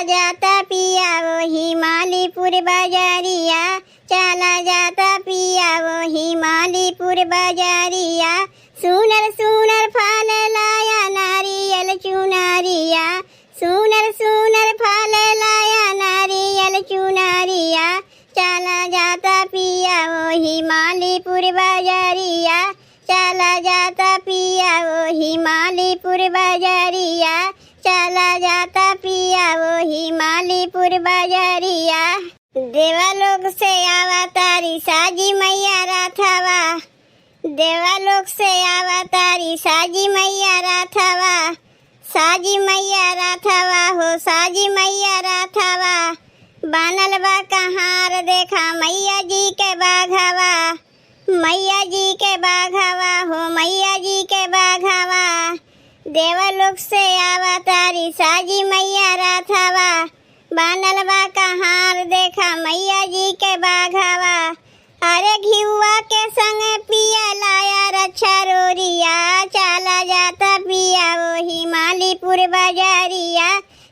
जाता पिया वो हिमालयपुर बाजारिया, चला जाता पिया वो हिमालयपुर बाजारिया। सुनर सुनर फल लाया नारियल चुनारिया, सुनर सुनर फल लाया नारियल चुनारिया। चला जाता पिया वो हिमालयपुर बाजारिया, चला जाता पिया वो हिमालयपुर बाजारिया, चला जाता पिया वो हिमालयपुर बाजारिया। देवालोक से आवा तारी साजी मैया राथावा, देवालोक से आवा तारी साजी मैया राथावा, साजी मैया राथावा हो साजी मैया राथावा। बानल बा कहार देखा मैया जी के बाघावा, मैया जी के बाघावा हो मैया जी के बाघावा। देवलोक से आवा तारी साजी मैया राथावा, बानल बा कहार देखा मैया जी के बाघावा। अरे घिउआ के संग पिया लाया रक्षा रोरिया, चला जाता पिया वो हिमालयपुर बाजारिया,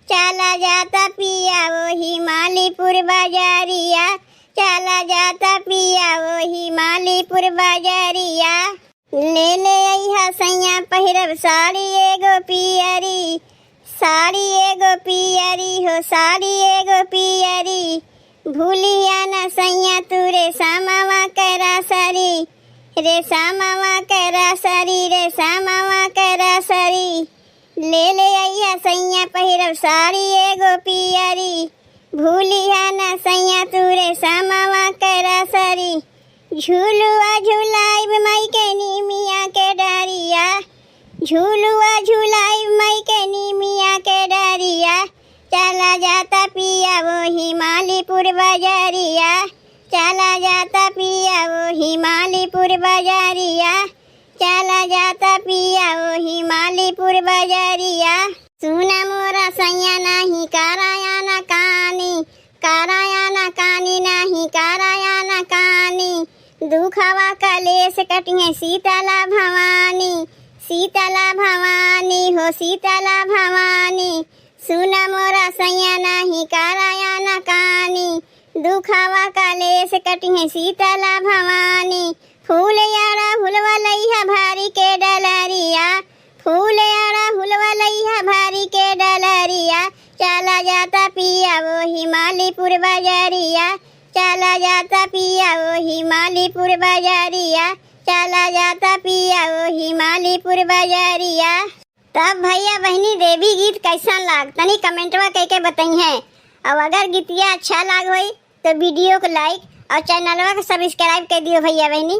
चला जाता पिया वो हिमालयपुर बाजारिया, चला जाता पिया वो हिमालयपुर बाजारिया। ले ले अइहा सैया पहिरब साड़ी एगो पियरी, साड़ी एगो पियरी हो साड़ी एगो पियरी। भूलिया न सैया तू रे सामावा करा सरी, रे सामावा करा सरी, रे सामावा करा सरी। ले ले अइहा सैया पहिरब साड़ी एगो पियरी, भूलिया न सैया तू रे सामावा करा सरी। झूलुआ झुलाइब मई के नीमिया के डारिया, झूलुआ झुलाइब मई के नीमिया के डारिया। चला जाता पिया वो हिमालयपुर बाजारिया, चला जाता पिया वो हिमालयपुर बाजारिया, चला जाता पिया वो हिमालयपुर बाजारिया। सुना मोरा सैया नाही कराया न कानी, कराया न कानी नाही कराया न कानी। दुखवा कलेश कटिए शीतला भवानी, शीतला भवानी हो शीतला भवानी। सुना मोरा सैया नाही कराया न कानी, दुखवा कलेश कटिए शीतला भवानी। फूल यारा हुलवा लइहा भारी के डलरिया, फूल यारा हुलवा लइहा भारी के डलरिया। चला जाता पिया वो हिमालयपुर बाजारिया, चला जाता पिया वो हिमालयपुर बाजारिया, चला जाता पिया वो हिमालयपुर बाजारिया। तब भैया बहनी देवी गीत कैसा लाग तनी कमेंटवा कह के बताई है। और अगर गीतिया अच्छा लाग होई तो वीडियो को लाइक और चैनलवा को सब्सक्राइब कर दियो भैया बहनी।